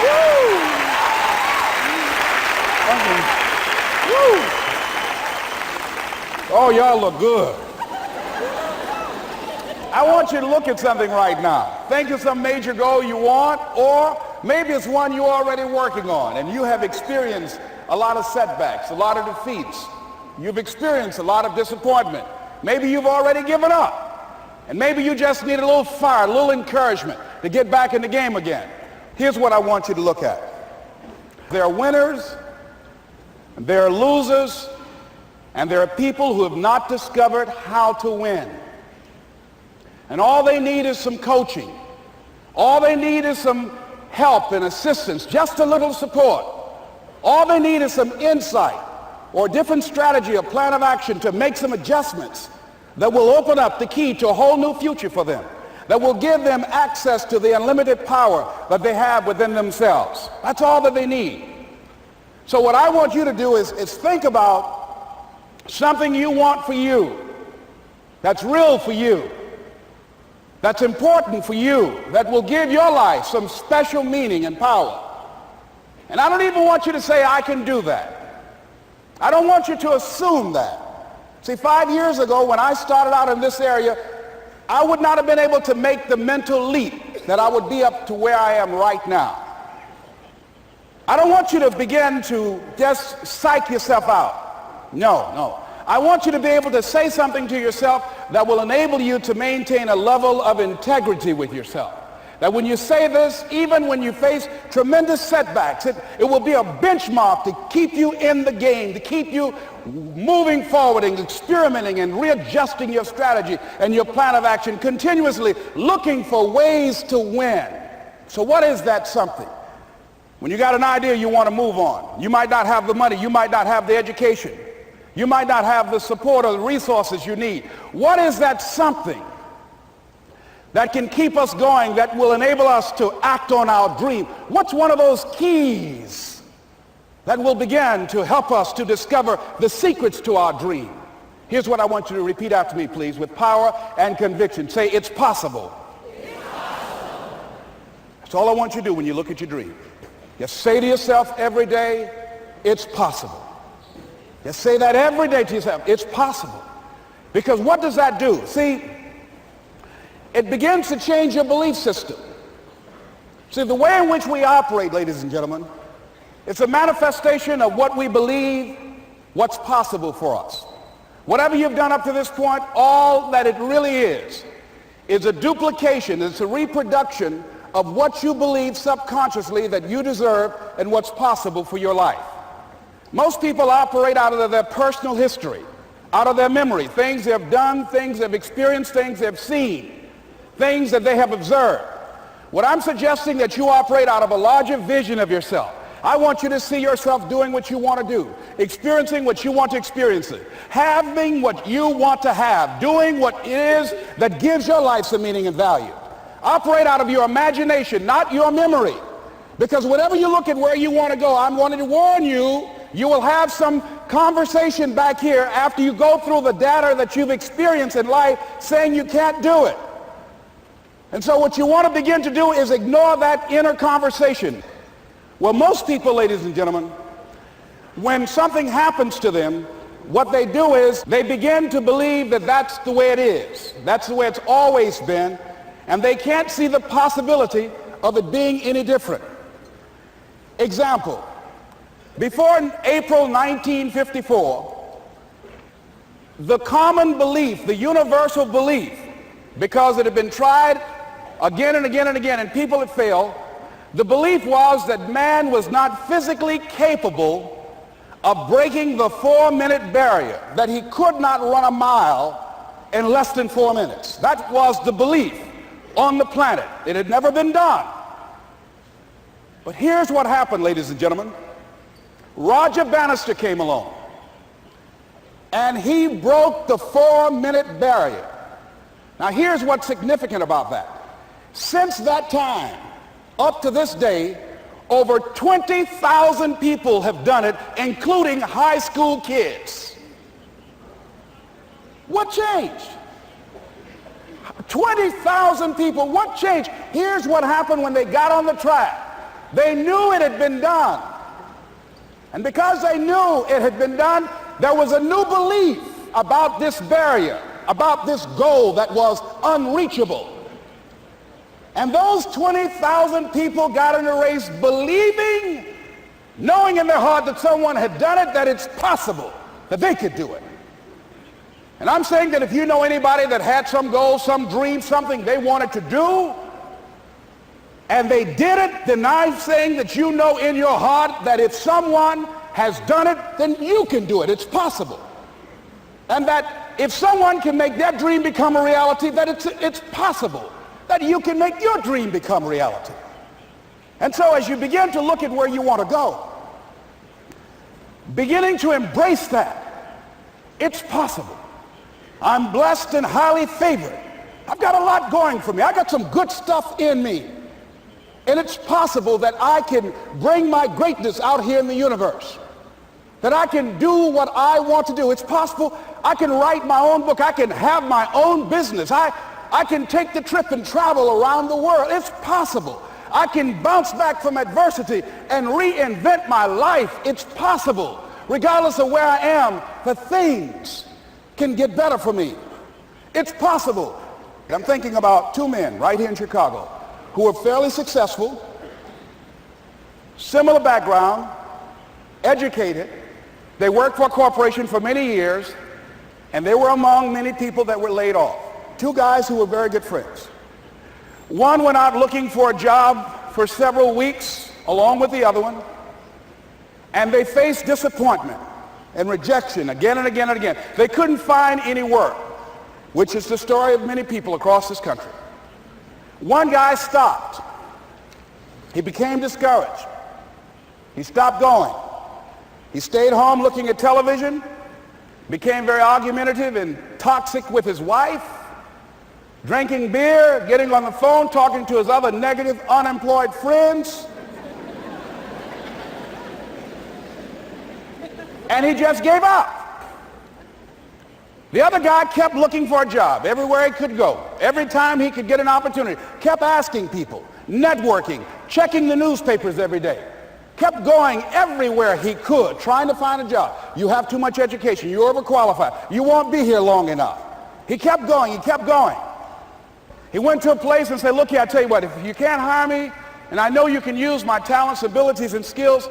Woo! Woo! Oh, y'all look good. I want you to look at something right now. Think of some major goal you want, or maybe it's one you're already working on and you have experienced a lot of setbacks, a lot of defeats. You've experienced a lot of disappointment. Maybe you've already given up. And maybe you just need a little fire, a little encouragement to get back in the game again. Here's what I want you to look at. There are winners, and there are losers, and there are people who have not discovered how to win. And all they need is some coaching. All they need is some help and assistance, just a little support. All they need is some insight or a different strategy, a plan of action to make some adjustments that will open up the key to a whole new future for them, that will give them access to the unlimited power that they have within themselves. That's all that they need. So what I want you to do is think about something you want for you, that's real for you, that's important for you, that will give your life some special meaning and power. And I don't even want you to say, I can do that. I don't want you to assume that. See, 5 years ago when I started out in this area, I would not have been able to make the mental leap that I would be up to where I am right now. I don't want you to begin to just psych yourself out. No. I want you to be able to say something to yourself that will enable you to maintain a level of integrity with yourself. That when you say this, even when you face tremendous setbacks, it will be a benchmark to keep you in the game, to keep you moving forward and experimenting and readjusting your strategy and your plan of action, continuously looking for ways to win. So what is that something? When you got an idea you want to move on, you might not have the money, you might not have the education, you might not have the support or the resources you need. What is that something that can keep us going, that will enable us to act on our dream? What's one of those keys that will begin to help us to discover the secrets to our dream? Here's what I want you to repeat after me, please, with power and conviction. Say, it's possible. It's possible. That's all I want you to do when you look at your dream. Just say to yourself every day, it's possible. Just say that every day to yourself, it's possible. Because what does that do? See, it begins to change your belief system. See, the way in which we operate, ladies and gentlemen, it's a manifestation of what we believe, what's possible for us. Whatever you've done up to this point, all that it really is a duplication, it's a reproduction of what you believe subconsciously that you deserve and what's possible for your life. Most people operate out of their personal history, out of their memory, things they've done, things they've experienced, things they've seen, things that they have observed. What I'm suggesting that you operate out of a larger vision of yourself. I want you to see yourself doing what you want to do, experiencing what you want to experience, having what you want to have, doing what it is that gives your life some meaning and value. Operate out of your imagination, not your memory. Because whenever you look at where you want to go, I'm wanting to warn you, you will have some conversation back here after you go through the data that you've experienced in life saying you can't do it. And so what you want to begin to do is ignore that inner conversation. Well, most people, ladies and gentlemen, when something happens to them, what they do is they begin to believe that that's the way it is. That's the way it's always been. And they can't see the possibility of it being any different. Example, before April 1954, the common belief, the universal belief, because it had been tried again and again and again and people had failed, the belief was that man was not physically capable of breaking the 4-minute barrier, that he could not run a mile in less than 4 minutes. That was the belief on the planet. It had never been done. But here's what happened, ladies and gentlemen. Roger Bannister came along, and he broke the 4-minute barrier. Now here's what's significant about that. Since that time, up to this day, over 20,000 people have done it, including high school kids. What changed? 20,000 people. What changed? Here's what happened when they got on the track. They knew it had been done. And because they knew it had been done, there was a new belief about this barrier, about this goal that was unreachable. And those 20,000 people got in the race believing, knowing in their heart that someone had done it, that it's possible, that they could do it. And I'm saying that if you know anybody that had some goal, some dream, something they wanted to do, and they did it, then I'm saying that you know in your heart that if someone has done it, then you can do it. It's possible. And that if someone can make their dream become a reality, that it's possible that you can make your dream become reality. And so as you begin to look at where you want to go, beginning to embrace that, it's possible. I'm blessed and highly favored. I've got a lot going for me. I got some good stuff in me. And it's possible that I can bring my greatness out here in the universe. That I can do what I want to do. It's possible I can write my own book. I can have my own business. I can take the trip and travel around the world. It's possible. I can bounce back from adversity and reinvent my life. It's possible. Regardless of where I am, that things can get better for me. It's possible. I'm thinking about two men right here in Chicago who were fairly successful, similar background, educated. They worked for a corporation for many years, and they were among many people that were laid off. Two guys who were very good friends. One went out looking for a job for several weeks along with the other one, and they faced disappointment and rejection again and again and again. They couldn't find any work, which is the story of many people across this country. One guy stopped. He became discouraged. He stopped going. He stayed home looking at television, became very argumentative and toxic with his wife, drinking beer, getting on the phone, talking to his other negative, unemployed friends. And he just gave up. The other guy kept looking for a job everywhere he could go. Every time he could get an opportunity, kept asking people, networking, checking the newspapers every day. Kept going everywhere he could, trying to find a job. You have too much education. You're overqualified. You won't be here long enough. He kept going. He kept going. He went to a place and said, look here, I tell you what, if you can't hire me, and I know you can use my talents, abilities, and skills,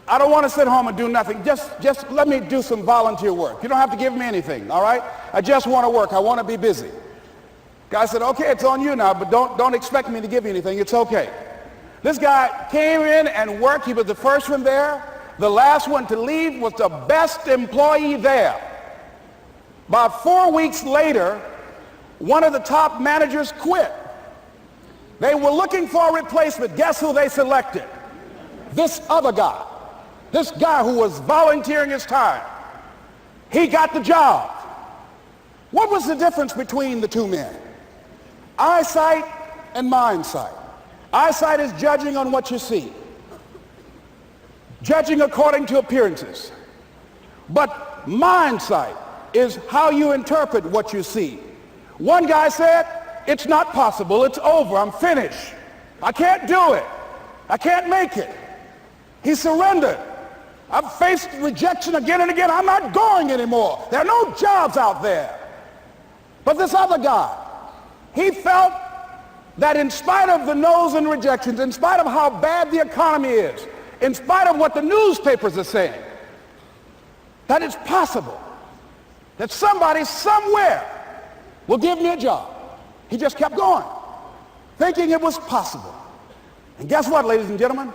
I don't want to sit home and do nothing. Just let me do some volunteer work. You don't have to give me anything, all right? I just want to work. I want to be busy. Guy said, okay, it's on you now, but don't expect me to give you anything. It's okay. This guy came in and worked. He was the first one there. The last one to leave was the best employee there. About 4 weeks later, one of the top managers quit. They were looking for a replacement. Guess who they selected? This other guy. This guy who was volunteering his time. He got the job. What was the difference between the two men? Eyesight and mindsight. Eyesight is judging on what you see. Judging according to appearances. But mindsight is how you interpret what you see. One guy said, it's not possible. It's over. I'm finished. I can't do it. I can't make it. He surrendered. I've faced rejection again and again. I'm not going anymore. There are no jobs out there. But this other guy, he felt that in spite of the no's and rejections, in spite of how bad the economy is, in spite of what the newspapers are saying, that it's possible that somebody somewhere will give me a job. He just kept going, thinking it was possible. And guess what, ladies and gentlemen?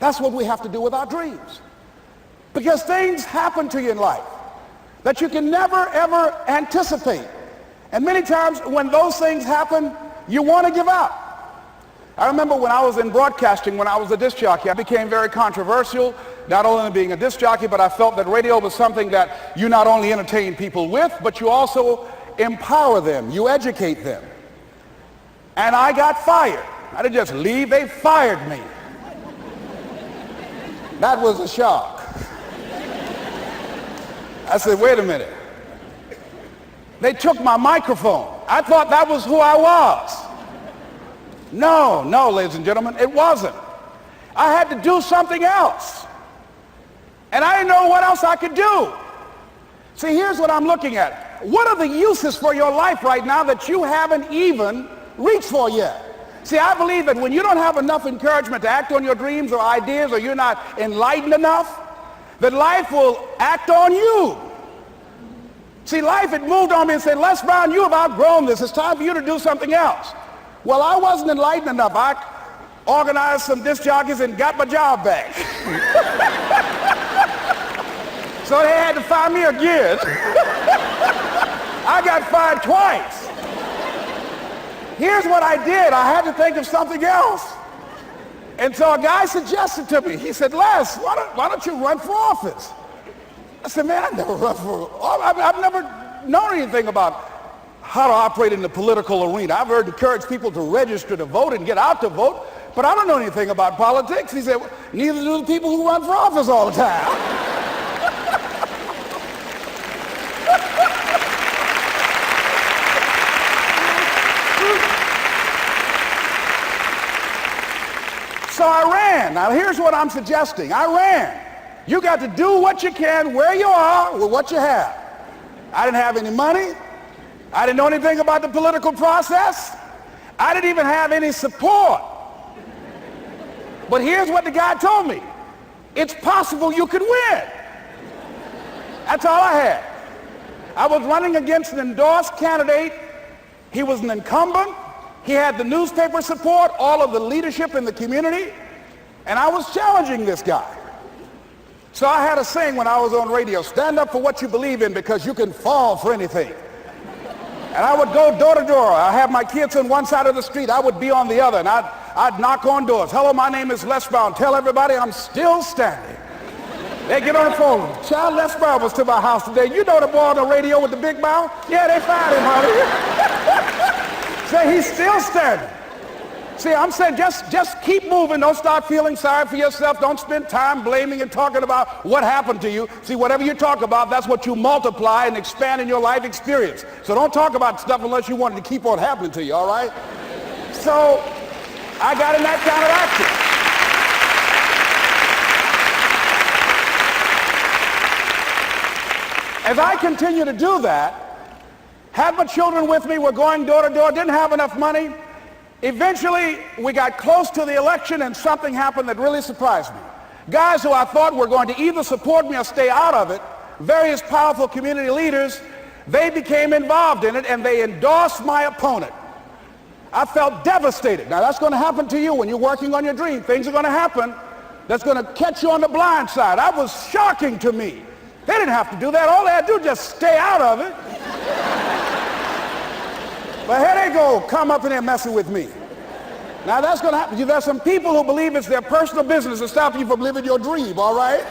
That's what we have to do with our dreams. Because things happen to you in life that you can never, ever anticipate. And many times when those things happen, you want to give up. I remember when I was in broadcasting, when I was a disc jockey, I became very controversial, not only being a disc jockey, but I felt that radio was something that you not only entertain people with, but you also empower them, you educate them. And I got fired. I didn't just leave, they fired me. That was a shock. I said, wait a minute. They took my microphone. I thought that was who I was. No, ladies and gentlemen, it wasn't. I had to do something else. And I didn't know what else I could do. See, here's what I'm looking at. What are the uses for your life right now that you haven't even reached for yet? See, I believe that when you don't have enough encouragement to act on your dreams or ideas, or you're not enlightened enough, that life will act on you. See, life had moved on me and said, Les Brown, you have outgrown this. It's time for you to do something else. Well, I wasn't enlightened enough. I organized some disc jockeys and got my job back. So they had to fire me again. I got fired twice. Here's what I did. I had to think of something else. And so a guy suggested to me, he said, Les, why don't you run for office? I said, man, I've never run for office. I've never known anything about how to operate in the political arena. I've heard encourage people to register to vote and get out to vote, but I don't know anything about politics. He said, well, neither do the people who run for office all the time. So I ran. Now here's what I'm suggesting. I ran. You got to do what you can where you are with what you have. I didn't have any money. I didn't know anything about the political process. I didn't even have any support. But here's what the guy told me. It's possible you could win. That's all I had. I was running against an endorsed candidate. He was an incumbent. He had the newspaper support, all of the leadership in the community, and I was challenging this guy. So I had a saying when I was on radio, stand up for what you believe in because you can fall for anything. And I would go door to door. I have my kids on one side of the street. I would be on the other, and I'd knock on doors. Hello, my name is Les Brown. Tell everybody I'm still standing. They get on the phone. Child, Les Brown was to my house today. You know the boy on the radio with the big mouth? Yeah, they fired him, honey. Say he's still standing. See, I'm saying just keep moving. Don't start feeling sorry for yourself. Don't spend time blaming and talking about what happened to you. See, whatever you talk about, that's what you multiply and expand in your life experience. So don't talk about stuff unless you want it to keep on happening to you, all right? So I got in that kind of action. As I continue to do that, had my children with me, were going door to door, didn't have enough money. Eventually, we got close to the election and something happened that really surprised me. Guys who I thought were going to either support me or stay out of it, various powerful community leaders, they became involved in it and they endorsed my opponent. I felt devastated. Now that's going to happen to you when you're working on your dream. Things are going to happen that's going to catch you on the blind side. That was shocking to me. They didn't have to do that. All they had to do was just stay out of it. But here they go, come up in there messing with me. Now that's going to happen. There's some people who believe it's their personal business to stop you from living your dream, all right?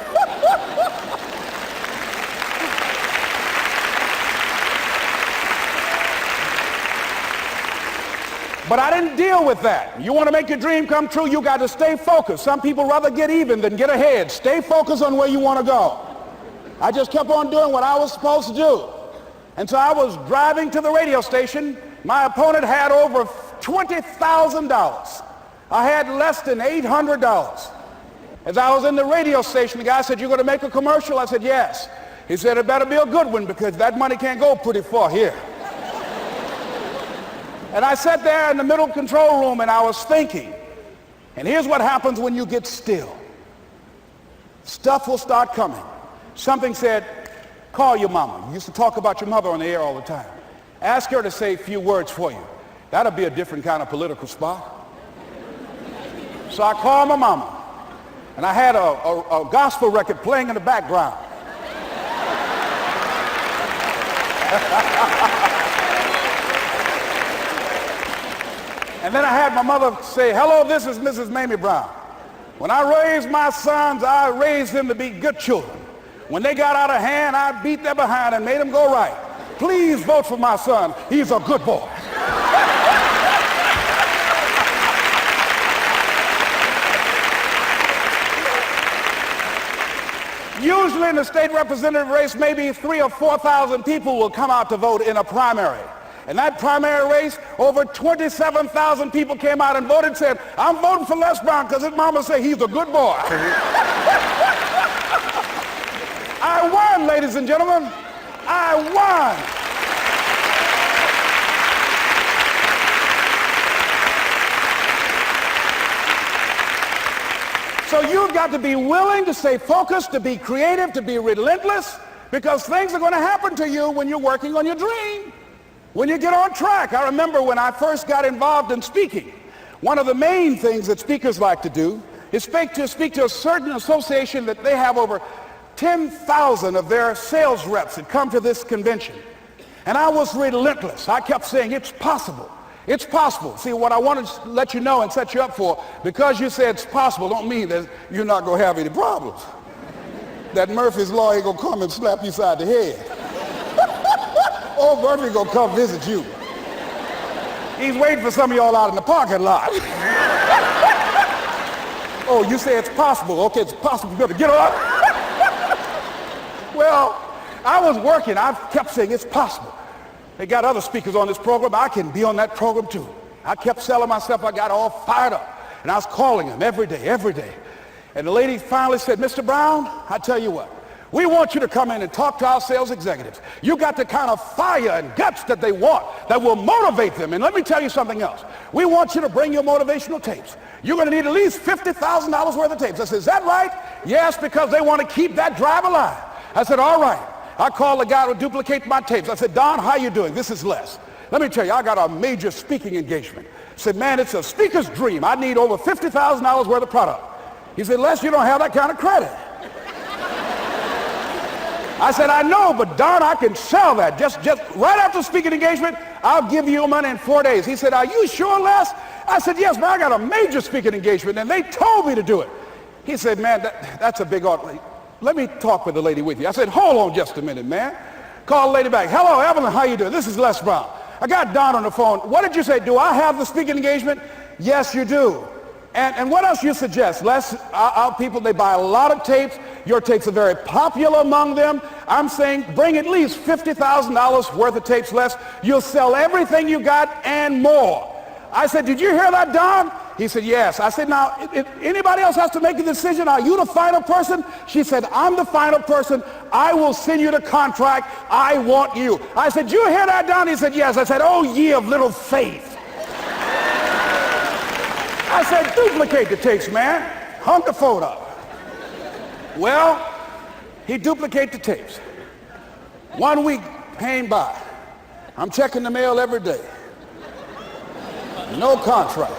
But I didn't deal with that. You want to make your dream come true, you got to stay focused. Some people rather get even than get ahead. Stay focused on where you want to go. I just kept on doing what I was supposed to do. And so I was driving to the radio station. My opponent had over $20,000. I had less than $800. As I was in the radio station, the guy said, "You're going to make a commercial?" I said, "Yes." He said, "It better be a good one because that money can't go pretty far here." And I sat there in the middle control room and I was thinking. And here's what happens when you get still. Stuff will start coming. Something said, "Call your mama." You used to talk about your mother on the air all the time. Ask her to say a few words for you. That'll be a different kind of political spot. So I called my mama. And I had a gospel record playing in the background. And then I had my mother say, "Hello, this is Mrs. Mamie Brown. When I raised my sons, I raised them to be good children. When they got out of hand, I beat their behind and made them go right. Please vote for my son. He's a good boy." Usually in the state representative race, maybe 3,000 or 4,000 people will come out to vote in a primary. In that primary race, over 27,000 people came out and voted and said, I'm voting for Les Brown because his mama said he's a good boy. I won, ladies and gentlemen. I won. So you've got to be willing to stay focused, to be creative, to be relentless, because things are going to happen to you when you're working on your dream, when you get on track. I remember when I first got involved in speaking, one of the main things that speakers like to do is speak to a certain association that they have over 10,000 of their sales reps that come to this convention. And I was relentless. I kept saying, it's possible. It's possible. See, what I want to let you know and set you up for, because you say it's possible, don't mean that you're not going to have any problems. That Murphy's Law ain't going to come and slap you side the head. Oh, Murphy going to come visit you. He's waiting for some of y'all out in the parking lot. Oh, you say it's possible. Okay, it's possible. You better get up. Well, I was working. I kept saying it's possible. They got other speakers on this program. I can be on that program too. I kept selling myself. I got all fired up. And I was calling them every day. And the lady finally said, Mr. Brown, I tell you what, we want you to come in and talk to our sales executives. You got the kind of fire and guts that they want that will motivate them. And let me tell you something else. We want you to bring your motivational tapes. You're going to need at least $50,000 worth of tapes. I said, is that right? Yes, because they want to keep that drive alive. I said, all right. I called the guy to duplicate my tapes. I said, Don, how you doing? This is Les. Let me tell you, I got a major speaking engagement. I said, man, it's a speaker's dream. I need over $50,000 worth of product. He said, Les, you don't have that kind of credit. I said, I know, but Don, I can sell that. Just right after speaking engagement, I'll give you your money in 4 days. He said, are you sure, Les? I said, yes, man, I got a major speaking engagement, and they told me to do it. He said, man, that's a big order. Let me talk with the lady with you. I said, hold on just a minute, man. Call the lady back. Hello, Evelyn, how you doing? This is Les Brown. I got Don on the phone. What did you say? Do I have the speaking engagement? Yes, you do. And what else you suggest? Les, our people, they buy a lot of tapes. Your tapes are very popular among them. I'm saying bring at least $50,000 worth of tapes, Les. You'll sell everything you got and more. I said, did you hear that, Don? He said, yes. I said, now, if anybody else has to make a decision, are you the final person? She said, I'm the final person. I will send you the contract. I want you. I said, did you hear that, Don? He said, yes. I said, oh, ye of little faith. I said, duplicate the tapes, man. Hung the phone up. Well, he duplicated the tapes. 1 week came by. I'm checking the mail every day. No contract.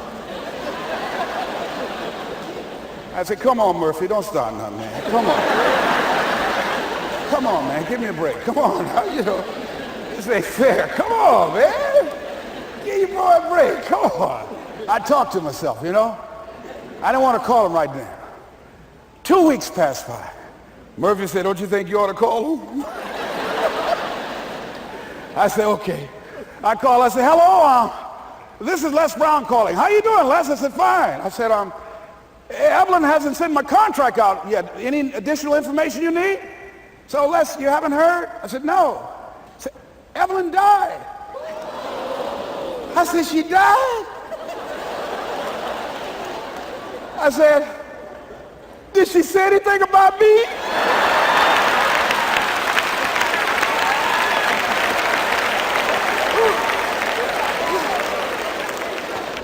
I said, come on, Murphy, don't start nothing, man. Come on. Come on, man, give me a break. Come on, you know, this ain't fair. Come on, man. Give your boy a break. Come on. I talked to myself, you know. I didn't want to call him right now. 2 weeks passed by. Murphy said, don't you think you ought to call him? I said, okay. I called. I said, hello, this is Les Brown calling. How you doing, Les? I said, fine. I said, Evelyn hasn't sent my contract out yet. Any additional information you need? So, Les, you haven't heard? I said, no. I said, Evelyn died. I said, she died? I said, did she say anything about me?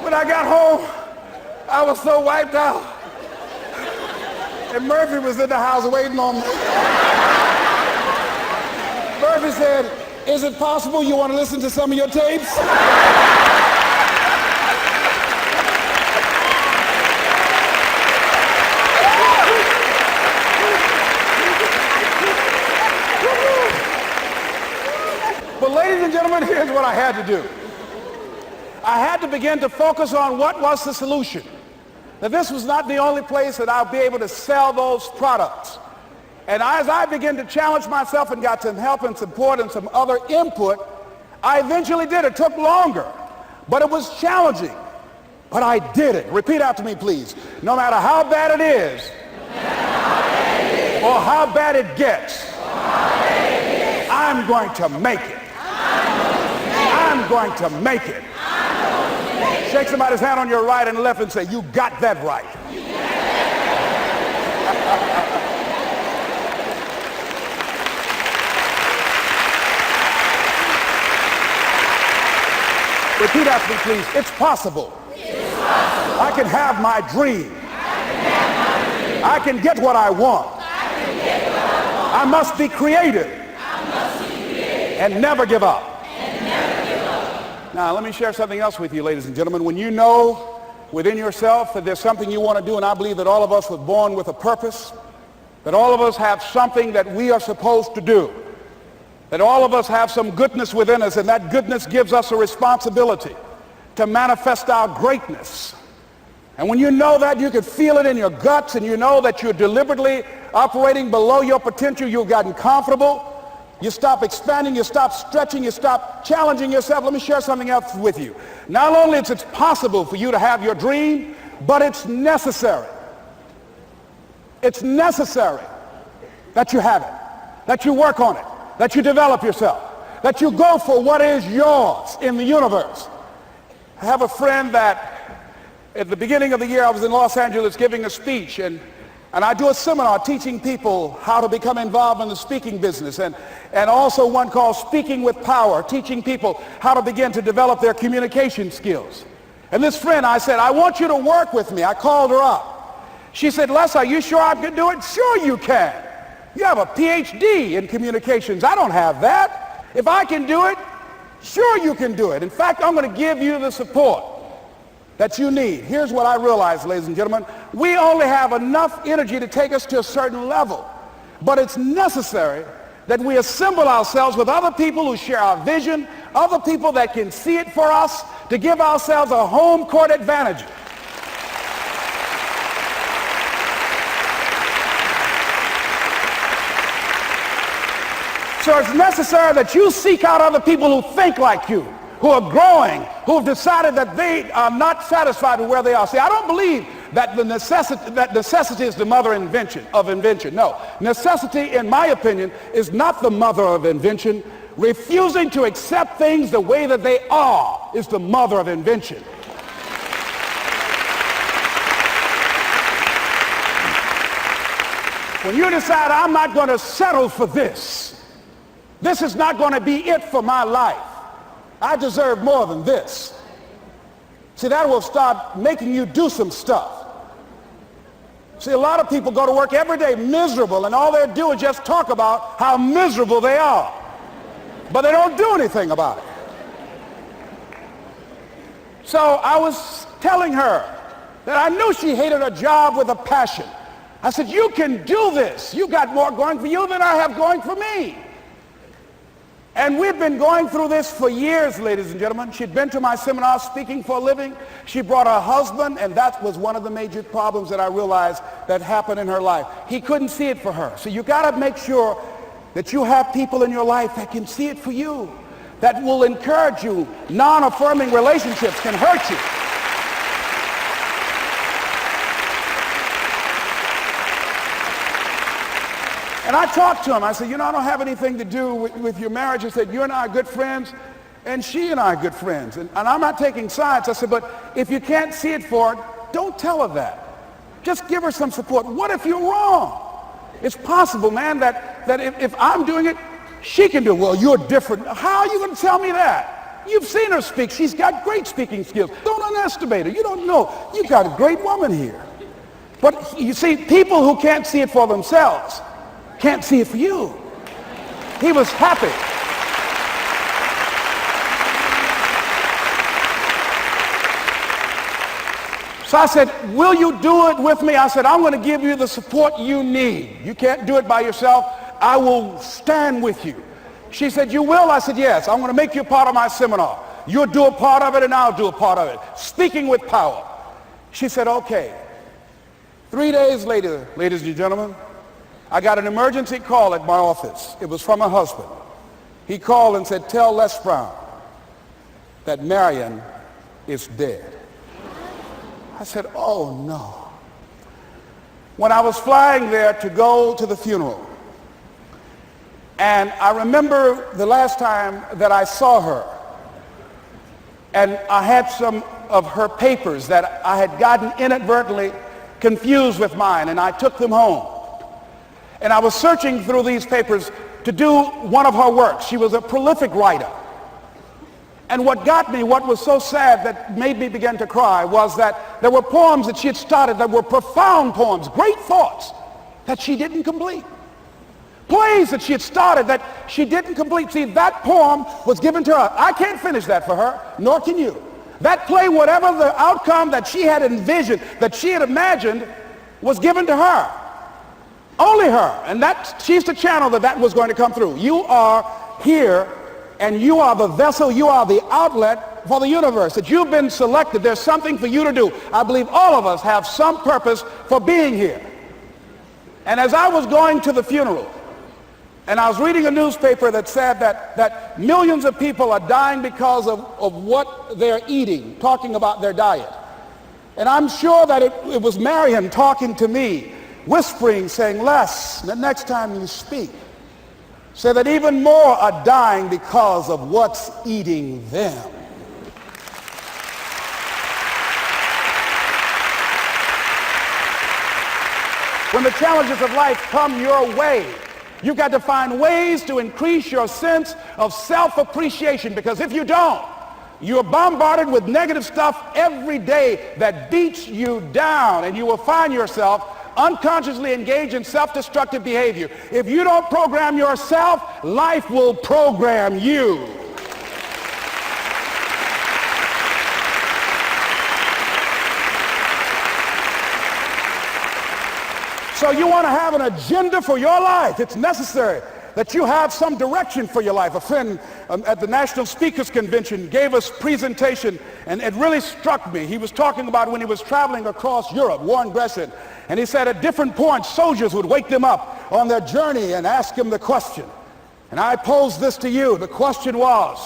When I got home, I was so wiped out. And Murphy was in the house waiting on me. Murphy said, is it possible you want to listen to some of your tapes? But ladies and gentlemen, here's what I had to do. I had to begin to focus on what was the solution. That this was not the only place that I'll be able to sell those products. And as I began to challenge myself and got some help and support and some other input, I eventually did. It took longer, but it was challenging. But I did it. Repeat after me, please. No matter how bad it is, or how bad it gets, I'm going to make it. I'm going to make it. Shake somebody's hand on your right and left and say, you got that right. Repeat after me, please. It's possible. I can have my dream. I can get what I want. I must be creative and never give up. Now, let me share something else with you, ladies and gentlemen. When you know within yourself that there's something you want to do, and I believe that all of us were born with a purpose, that all of us have something that we are supposed to do, that all of us have some goodness within us, and that goodness gives us a responsibility to manifest our greatness. And when you know that, you can feel it in your guts, and you know that you're deliberately operating below your potential, you've gotten comfortable, you stop expanding, you stop stretching, you stop challenging yourself. Let me share something else with you. Not only is it possible for you to have your dream, but it's necessary. It's necessary that you have it, that you work on it, that you develop yourself, that you go for what is yours in the universe. I have a friend that at the beginning of the year I was in Los Angeles giving a speech, and I do a seminar teaching people how to become involved in the speaking business, and also one called Speaking with Power, teaching people how to begin to develop their communication skills. And this friend, I said, I want you to work with me. I called her up. She said, Les, are you sure I can do it? Sure you can. You have a PhD in communications. I don't have that. If I can do it, sure you can do it. In fact, I'm going to give you the support that you need. Here's what I realize, ladies and gentlemen. We only have enough energy to take us to a certain level. But it's necessary that we assemble ourselves with other people who share our vision, other people that can see it for us, to give ourselves a home court advantage. So it's necessary that you seek out other people who think like you, who are growing, who have decided that they are not satisfied with where they are. See, I don't believe that necessity is the mother of invention. No, necessity, in my opinion, is not the mother of invention. Refusing to accept things the way that they are is the mother of invention. When you decide, I'm not going to settle for this, this is not going to be it for my life, I deserve more than this. See, that will start making you do some stuff. See, a lot of people go to work every day miserable, and all they do is just talk about how miserable they are. But they don't do anything about it. So I was telling her that I knew she hated her job with a passion. I said, you can do this. You got more going for you than I have going for me. And we've been going through this for years, ladies and gentlemen. She'd been to my seminar speaking for a living. She brought her husband, and that was one of the major problems that I realized that happened in her life. He couldn't see it for her. So you got to make sure that you have people in your life that can see it for you, that will encourage you. Non-affirming relationships can hurt you. And I talked to him. I said, I don't have anything to do with your marriage. I said, you and I are good friends, and she and I are good friends. And I'm not taking sides. I said, but if you can't see it for her, don't tell her that. Just give her some support. What if you're wrong? It's possible, man, that if I'm doing it, she can do it. Well, you're different. How are you going to tell me that? You've seen her speak. She's got great speaking skills. Don't underestimate her. You don't know. You've got a great woman here. But you see, people who can't see it for themselves can't see it for you. He was happy. So I said, will you do it with me? I said, I'm going to give you the support you need. You can't do it by yourself. I will stand with you. She said, you will? I said, yes. I'm going to make you part of my seminar. You'll do a part of it, and I'll do a part of it. Speaking with Power. She said, okay. 3 days later, ladies and gentlemen, I got an emergency call at my office. It was from her husband. He called and said, tell Les Brown that Marion is dead. I said, oh no. when I was flying there to go to the funeral. And I remember the last time that I saw her, and I had some of her papers that I had gotten inadvertently confused with mine, and I took them home. And I was searching through these papers to do one of her works. She was a prolific writer. And what got me, what was so sad that made me begin to cry, was that there were poems that she had started that were profound poems, great thoughts that she didn't complete. Plays that she had started that she didn't complete. See, that poem was given to her. I can't finish that for her, nor can you. That play, whatever the outcome that she had envisioned, that she had imagined, was given to her. Only her. And she's the channel that was going to come through. You are here, and you are the vessel, you are the outlet for the universe. That you've been selected. There's something for you to do. I believe all of us have some purpose for being here. And as I was going to the funeral, and I was reading a newspaper that said that millions of people are dying because of what they're eating, talking about their diet. And I'm sure that it was Marion talking to me, whispering, saying, Les, the next time you speak, say that even more are dying because of what's eating them. When the challenges of life come your way, you've got to find ways to increase your sense of self-appreciation, because if you don't, you're bombarded with negative stuff every day that beats you down, and you will find yourself unconsciously engaged in self-destructive behavior. If you don't program yourself, life will program you. So you want to have an agenda for your life. It's necessary that you have some direction for your life. A friend at the National Speakers Convention gave us a presentation, and it really struck me. He was talking about when he was traveling across Europe, Warren Gresham, and he said at different points, soldiers would wake them up on their journey and ask him the question. And I pose this to you. The question was,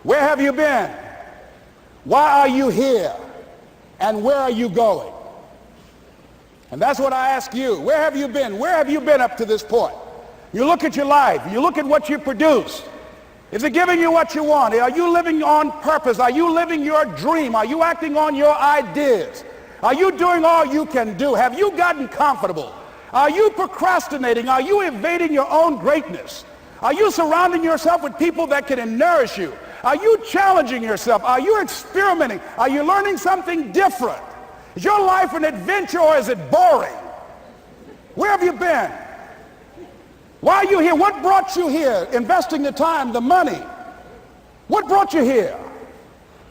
where have you been? Why are you here? And where are you going? And that's what I ask you. Where have you been? Where have you been up to this point? You look at your life. You look at what you produce. Is it giving you what you want? Are you living on purpose? Are you living your dream? Are you acting on your ideas? Are you doing all you can do? Have you gotten comfortable? Are you procrastinating? Are you evading your own greatness? Are you surrounding yourself with people that can nourish you? Are you challenging yourself? Are you experimenting? Are you learning something different? Is your life an adventure, or is it boring? Where have you been? Why are you here? What brought you here? Investing the time, the money. What brought you here?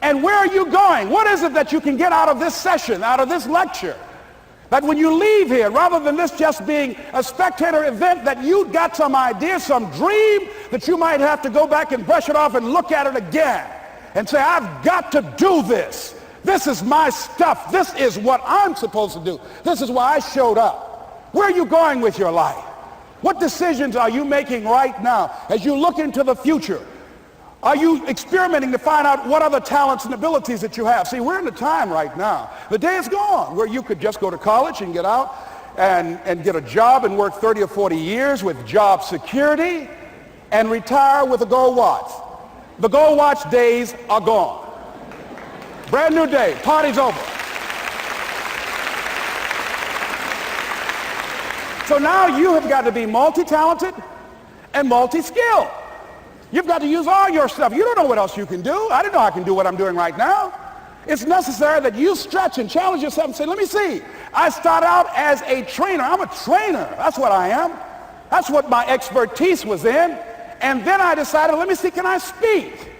And where are you going? What is it that you can get out of this session, out of this lecture? That when you leave here, rather than this just being a spectator event, that you got some idea, some dream, that you might have to go back and brush it off and look at it again and say, I've got to do this. This is my stuff. This is what I'm supposed to do. This is why I showed up. Where are you going with your life? What decisions are you making right now as you look into the future? Are you experimenting to find out what other talents and abilities that you have? See, we're in a time right now. The day is gone where you could just go to college and get out and get a job and work 30 or 40 years with job security and retire with a gold watch. The gold watch days are gone. Brand new day. Party's over. So now you have got to be multi-talented and multi-skilled. You've got to use all your stuff. You don't know what else you can do. I didn't know I can do what I'm doing right now. It's necessary that you stretch and challenge yourself and say, let me see. I start out as a trainer. I'm a trainer. That's what I am. That's what my expertise was in. And then I decided, let me see, can I speak?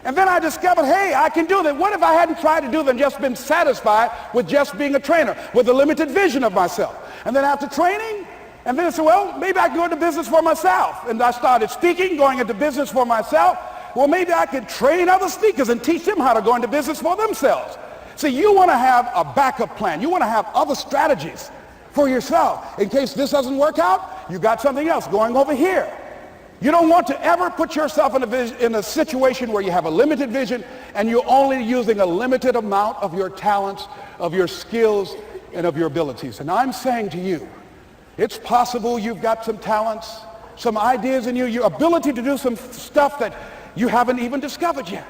And then I discovered, hey, I can do that. What if I hadn't tried to do that and just been satisfied with just being a trainer, with a limited vision of myself? And then after training, and then I said, well, maybe I can go into business for myself. And I started speaking, going into business for myself. Well, maybe I could train other speakers and teach them how to go into business for themselves. See, you want to have a backup plan. You want to have other strategies for yourself. In case this doesn't work out, you got something else going over here. You don't want to ever put yourself in a situation where you have a limited vision and you're only using a limited amount of your talents, of your skills, and of your abilities. And I'm saying to you, it's possible you've got some talents, some ideas in you, your ability to do some stuff that you haven't even discovered yet.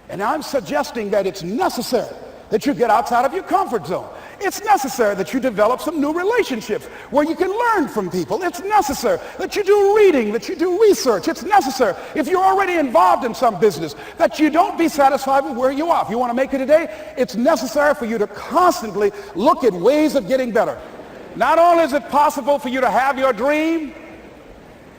And I'm suggesting that it's necessary that you get outside of your comfort zone. It's necessary that you develop some new relationships where you can learn from people. It's necessary that you do reading, that you do research. It's necessary, if you're already involved in some business, that you don't be satisfied with where you are. If you want to make it today, it's necessary for you to constantly look at ways of getting better. Not only is it possible for you to have your dream,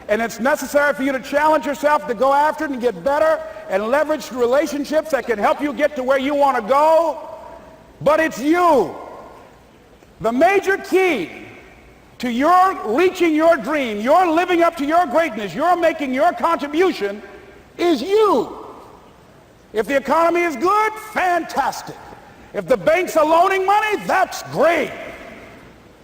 and it's necessary for you to challenge yourself to go after it and get better and leverage relationships that can help you get to where you want to go, but it's you. The major key to your reaching your dream, your living up to your greatness, your making your contribution is you. If the economy is good, fantastic. If the banks are loaning money, that's great.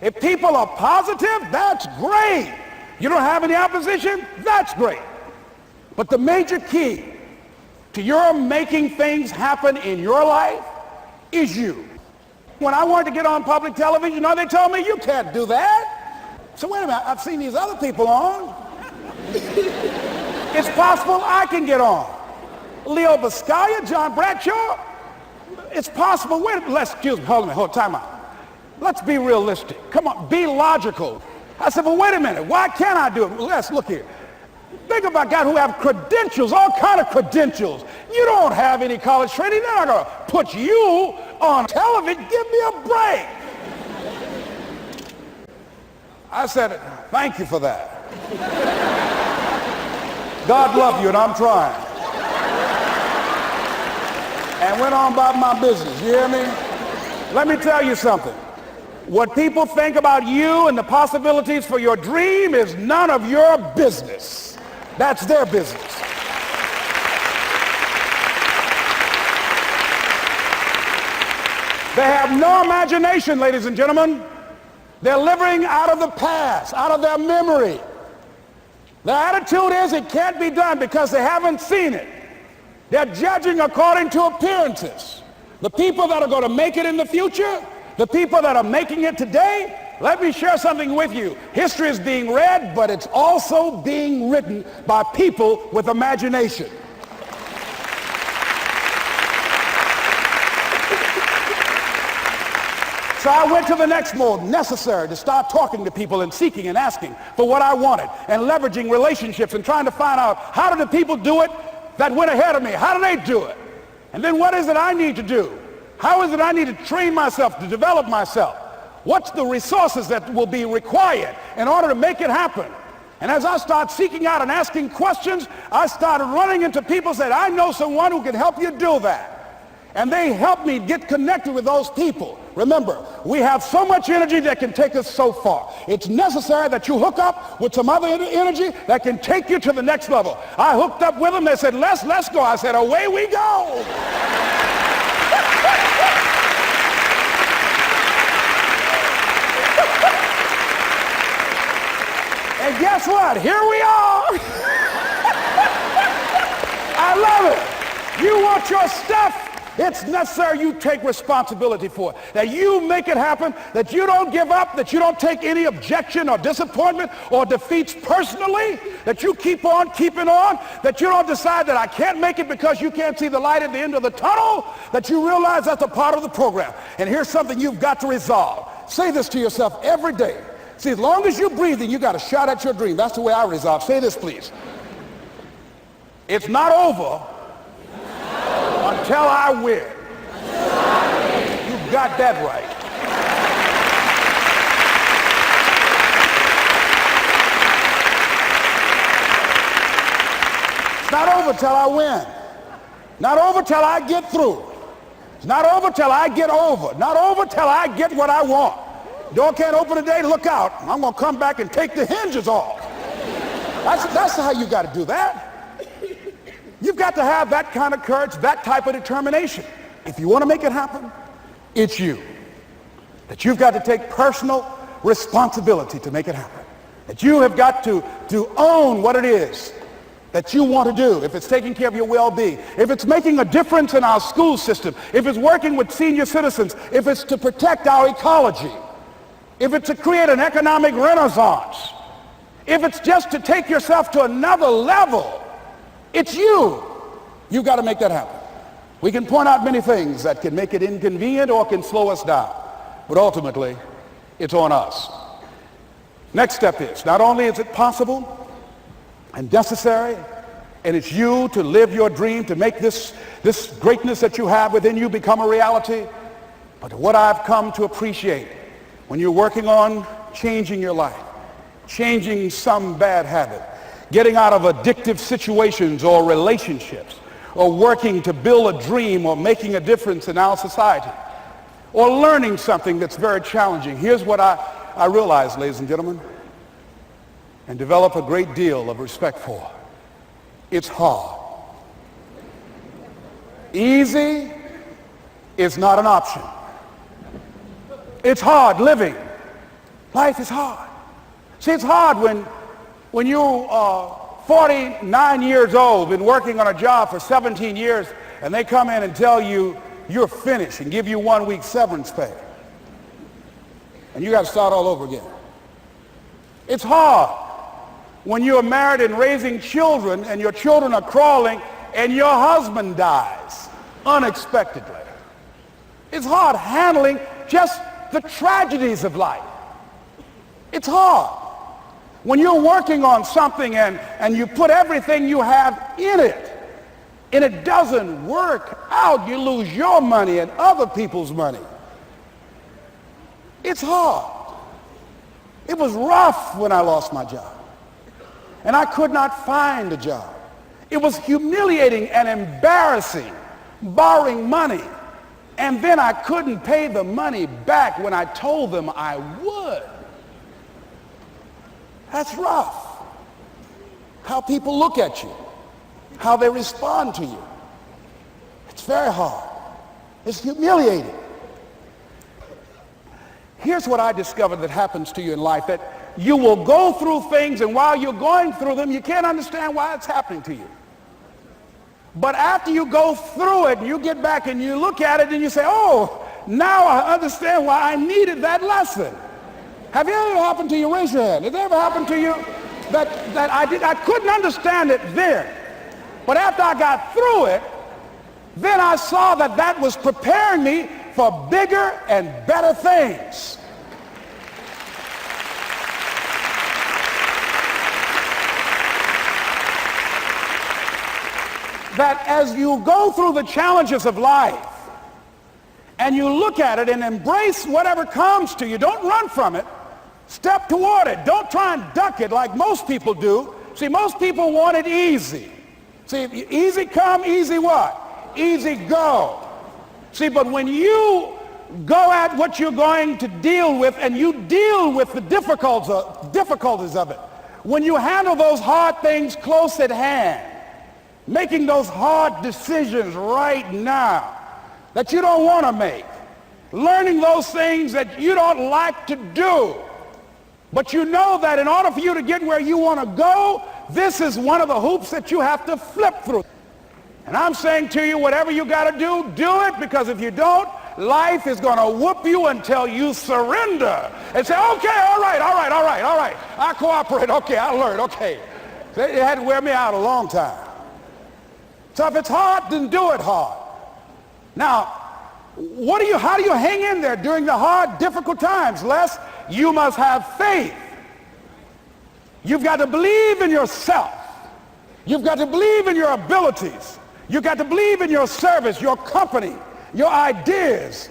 If people are positive, that's great. You don't have any opposition, that's great. But the major key to your making things happen in your life is you. When I wanted to get on public television, they told me, you can't do that. So wait a minute, I've seen these other people on. It's possible I can get on. Leo Biscaya, John Bradshaw, it's possible. Excuse me, hold on, time out. Let's be realistic. Come on, be logical. I said, well, wait a minute, why can't I do it? Let's look here. Think about guys who have credentials, all kind of credentials. You don't have any college training. They're not going to put you on television. Give me a break. I said, thank you for that. God love you, and I'm trying. And went on about my business. You hear me? Let me tell you something. What people think about you and the possibilities for your dream is none of your business. That's their business. They have no imagination, ladies and gentlemen. They're living out of the past, out of their memory. Their attitude is it can't be done because they haven't seen it. They're judging according to appearances. The people that are going to make it in the future, the people that are making it today, let me share something with you. History is being read, but it's also being written by people with imagination. So I went to the next mode, necessary to start talking to people and seeking and asking for what I wanted and leveraging relationships and trying to find out how do the people do it that went ahead of me? How do they do it? And then what is it I need to do? How is it I need to train myself, to develop myself? What's the resources that will be required in order to make it happen? And as I start seeking out and asking questions, I started running into people who said, I know someone who can help you do that. And they helped me get connected with those people. Remember, we have so much energy that can take us so far. It's necessary that you hook up with some other energy that can take you to the next level. I hooked up with them. They said, let's go. I said, away we go. And guess what? Here we are. I love it. You want your stuff? It's necessary you take responsibility for it, that you make it happen, that you don't give up, that you don't take any objection or disappointment or defeats personally, that you keep on keeping on, that you don't decide that I can't make it because you can't see the light at the end of the tunnel, that you realize that's a part of the program. And here's something you've got to resolve. Say this to yourself every day. See, as long as you're breathing, you got a shot at your dream. That's the way I resolve. Say this, please. It's not over until I win. You got that right. It's not over till I win. Not over till I get through. It's not over till I get over. Not over till I get what I want. Door can't open today, look out. I'm going to come back and take the hinges off. That's how you got to do that. You've got to have that kind of courage, that type of determination. If you want to make it happen, it's you. That you've got to take personal responsibility to make it happen. That you have got to own what it is that you want to do, if it's taking care of your well-being, if it's making a difference in our school system, if it's working with senior citizens, if it's to protect our ecology, if it's to create an economic renaissance, if it's just to take yourself to another level, it's you. You've got to make that happen. We can point out many things that can make it inconvenient or can slow us down, but ultimately, it's on us. Next step is, not only is it possible and necessary, and it's you to live your dream, to make this greatness that you have within you become a reality, but what I've come to appreciate when you're working on changing your life, changing some bad habit, getting out of addictive situations or relationships, or working to build a dream or making a difference in our society, or learning something that's very challenging. Here's what I realize, ladies and gentlemen, and develop a great deal of respect for. It's hard. Easy is not an option. It's hard living. Life is hard. See, it's hard when you are 49 years old, been working on a job for 17 years, and they come in and tell you you're finished and give you 1 week severance pay. And you got to start all over again. It's hard when you are married and raising children and your children are crawling and your husband dies unexpectedly. It's hard handling just the tragedies of life. It's hard when you're working on something and you put everything you have in it and it doesn't work out. You lose your money and other people's money. It's hard. It was rough when I lost my job. And I could not find a job. It was humiliating and embarrassing, borrowing money. And then I couldn't pay the money back when I told them I would. That's rough. How people look at you, how they respond to you. It's very hard. It's humiliating. Here's what I discovered that happens to you in life, that you will go through things, and while you're going through them, you can't understand why it's happening to you. But after you go through it, and you get back and you look at it and you say, oh, now I understand why I needed that lesson. Have you ever happened to you? Raise your hand. Has it ever happened to you that I couldn't understand it then, but after I got through it, then I saw that that was preparing me for bigger and better things. That as you go through the challenges of life and you look at it and embrace whatever comes to you, don't run from it. Step toward it. Don't try and duck it like most people do. See, most people want it easy. See, easy come, easy what? Easy go. See, but when you go at what you're going to deal with and you deal with the difficulties of it, when you handle those hard things close at hand, making those hard decisions right now that you don't want to make, learning those things that you don't like to do, but you know that in order for you to get where you want to go, this is one of the hoops that you have to flip through. And I'm saying to you, whatever you got to do it, because if you don't, life is going to whoop you until you surrender and say, okay, all right, I cooperate, okay, I learned, okay. They had to wear me out a long time. So if it's hard, then do it hard. Now, how do you hang in there during the hard, difficult times? Les, you must have faith. You've got to believe in yourself. You've got to believe in your abilities. You've got to believe in your service, your company, your ideas,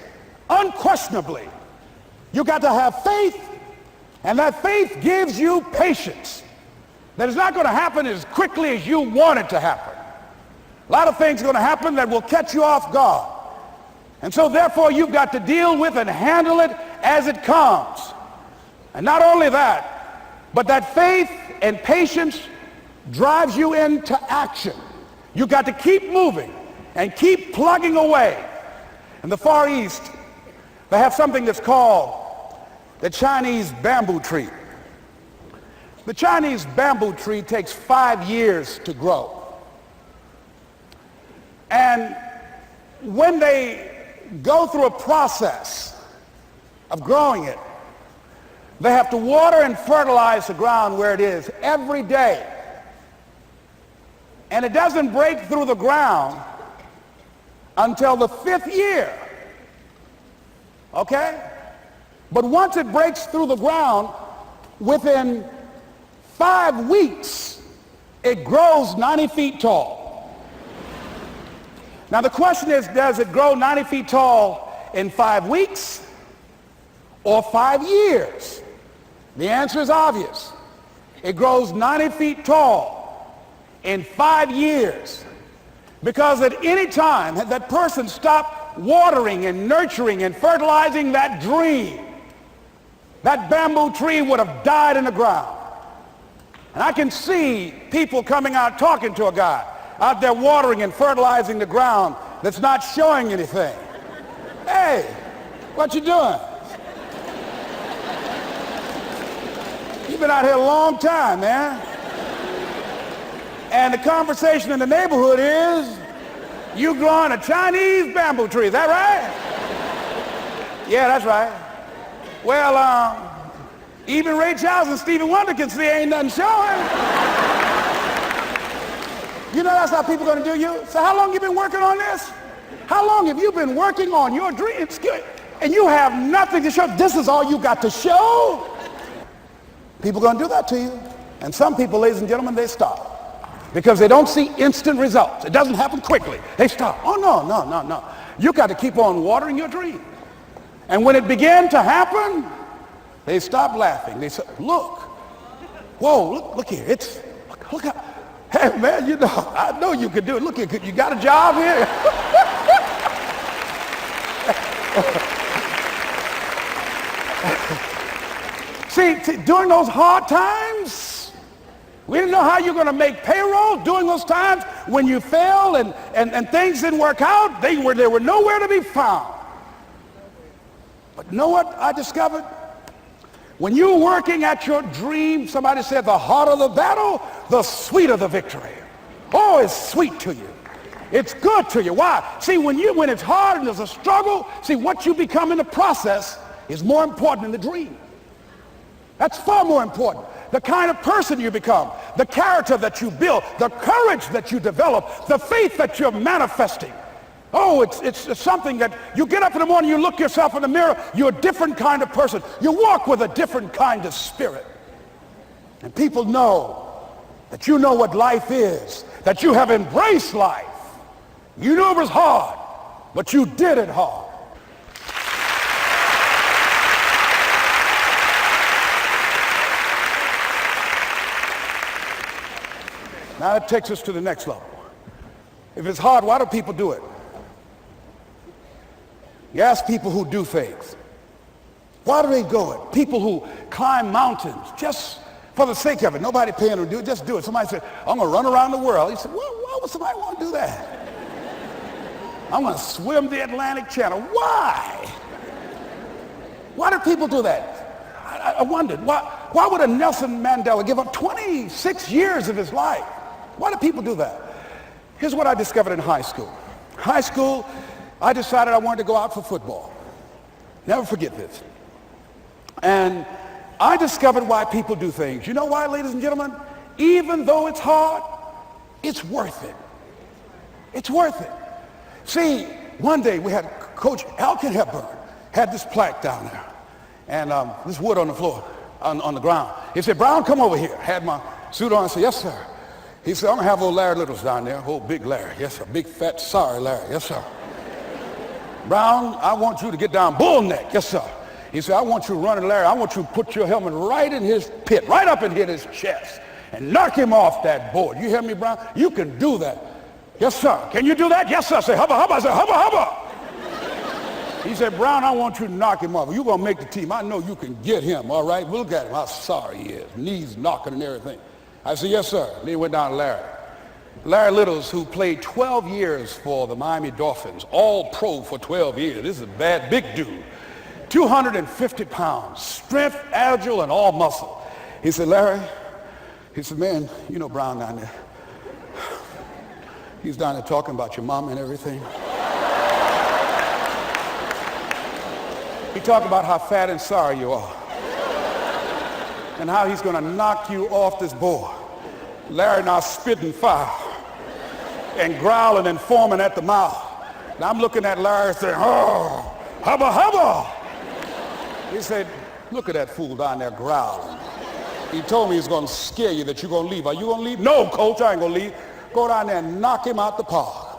unquestionably. You've got to have faith, and that faith gives you patience. That is not going to happen as quickly as you want it to happen. A lot of things are going to happen that will catch you off guard. And so therefore you've got to deal with and handle it as it comes. And not only that, but that faith and patience drives you into action. You've got to keep moving and keep plugging away. In the Far East, they have something that's called the Chinese bamboo tree. The Chinese bamboo tree takes 5 years to grow. And when they go through a process of growing it, they have to water and fertilize the ground where it is every day. And it doesn't break through the ground until the 5th year. Okay? But once it breaks through the ground, within 5 weeks, it grows 90 feet tall. Now the question is, does it grow 90 feet tall in 5 weeks or 5 years? The answer is obvious. It grows 90 feet tall in 5 years. Because at any time had that person stopped watering and nurturing and fertilizing that dream, that bamboo tree would have died in the ground. And I can see people coming out talking to a guy out there watering and fertilizing the ground that's not showing anything. Hey, what you doing? You've been out here a long time, man. And the conversation in the neighborhood is, you growing a Chinese bamboo tree, is that right? Yeah, that's right. Well, even Ray Charles and Stevie Wonder can see ain't nothing showing. You know that's how people are going to do you? So how long you been working on this? How long have you been working on your dreams? And you have nothing to show. This is all you got to show? People are going to do that to you. And some people, ladies and gentlemen, they stop. Because they don't see instant results. It doesn't happen quickly. They stop. Oh, no. You got to keep on watering your dream. And when it began to happen, they stopped laughing. They said, look. Whoa, look here. Look how. Hey, man, you know, I know you could do it. Look, you got a job here? See, during those hard times, we didn't know how you're going to make payroll. During those times when you failed and things didn't work out, they were nowhere to be found. But you know what I discovered? When you're working at your dream, somebody said the harder the battle, the sweeter the victory. Oh, it's sweet to you. It's good to you. Why? See, when it's hard and there's a struggle, see, what you become in the process is more important than the dream. That's far more important. The kind of person you become, the character that you build, the courage that you develop, the faith that you're manifesting. Oh, it's something that you get up in the morning, you look yourself in the mirror, you're a different kind of person. You walk with a different kind of spirit. And people know that you know what life is, that you have embraced life. You knew it was hard, but you did it hard. Now that takes us to the next level. If it's hard, why do people do it? You ask people who do things. Why do they go it? People who climb mountains just for the sake of it. Nobody paying them to do it. Just do it. Somebody said, I'm going to run around the world. He said, why would somebody want to do that? I'm going to swim the Atlantic Channel. Why? Why do people do that? I wondered, why would a Nelson Mandela give up 26 years of his life? Why do people do that? Here's what I discovered in high school. High school, I decided I wanted to go out for football. Never forget this. And I discovered why people do things. You know why, ladies and gentlemen? Even though it's hard, it's worth it. It's worth it. See, one day we had Coach Alkin Hepburn had this plaque down there and this wood on the floor, on the ground. He said, Brown, come over here. Had my suit on. I said, yes, sir. He said, I'm going to have old Larry Littles down there, old big Larry. Yes, sir. Big, fat, sorry Larry. Yes, sir. Brown, I want you to get down bull neck. Yes, sir. He said, I want you running Larry. I want you to put your helmet right in his pit, right up and hit his chest and knock him off that board. You hear me, Brown? You can do that. Yes, sir. Can you do that? Yes, sir. I said, hubba, hubba. I said, hubba, hubba. He said, Brown, I want you to knock him off. You're going to make the team. I know you can get him, all right? Look at him, how sorry he is. Knees knocking and everything. I said, yes, sir. Then he went down to Larry. Larry Littles, who played 12 years for the Miami Dolphins, all pro for 12 years. This is a bad, big dude. 250 pounds, strength, agile, and all muscle. He said, Larry, He said, man, you know Brown down there. He's down there talking about your mom and everything. He talked about how fat and sorry you are and how he's going to knock you off this board. Larry now spitting fire and growling and foaming at the mouth. And I'm looking at Larry saying, oh, hubba, hubba. He said, look at that fool down there growling. He told me he's going to scare you that you're going to leave. Are you going to leave? No, coach, I ain't going to leave. Go down there and knock him out the park.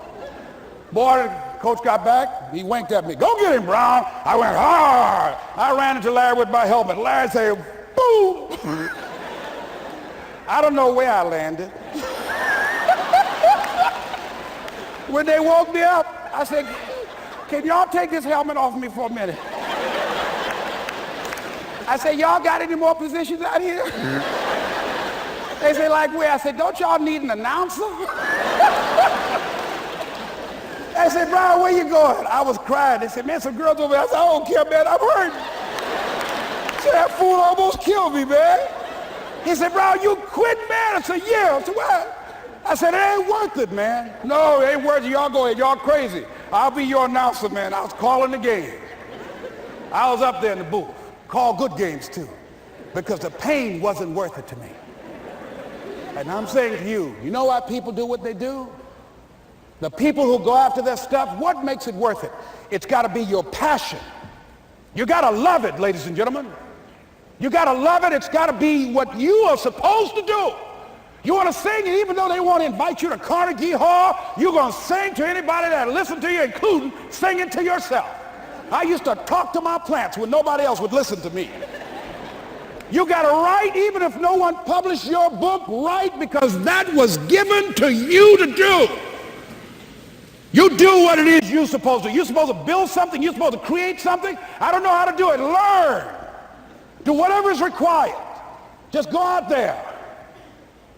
Boy, coach got back. He winked at me. Go get him, Brown. I went hard. I ran into Larry with my helmet. Larry said, boom. I don't know where I landed. When they woke me up, I said, can y'all take this helmet off me for a minute? I said, y'all got any more positions out here? They say, like where? I said, don't y'all need an announcer? They said, Brian, where you going? I was crying. They said, man, some girls over there. I said, I don't care, man, I'm hurt. So that fool almost killed me, man. He said, Brian, you quit, man? I said, yeah. I said, what? I said, it ain't worth it, man. No, it ain't worth it. Y'all go ahead. Y'all crazy. I'll be your announcer, man. I was calling the game. I was up there in the booth. Call good games, too, because the pain wasn't worth it to me. And I'm saying to you, you know why people do what they do? The people who go after their stuff, what makes it worth it? It's got to be your passion. You got to love it, ladies and gentlemen. You got to love it. It's got to be what you are supposed to do. You want to sing, and even though they want to invite you to Carnegie Hall, you're going to sing to anybody that listen to you, including singing to yourself. I used to talk to my plants when nobody else would listen to me. You got to write, even if no one published your book, write, because that was given to you to do. You do what it is you're supposed to. You're supposed to build something. You're supposed to create something. I don't know how to do it. Learn. Do whatever is required. Just go out there.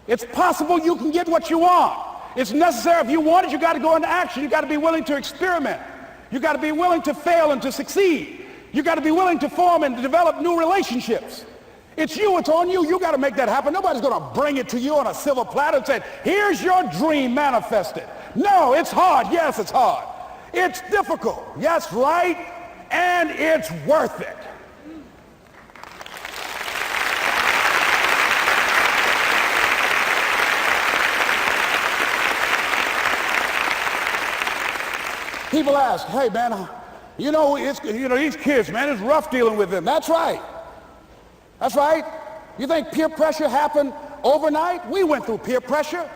It's possible you can get what you want. It's necessary. If you want it, you got to go into action. You got to be willing to experiment. You got to be willing to fail and to succeed. You got to be willing to form and to develop new relationships. It's you. It's on you. You got to make that happen. Nobody's going to bring it to you on a silver platter and say, here's your dream manifested. No, it's hard. Yes, it's hard. It's difficult. Yes, right. And it's worth it. People ask, hey, man, you know, these kids, man, it's rough dealing with them. That's right. That's right. You think peer pressure happened overnight? We went through peer pressure.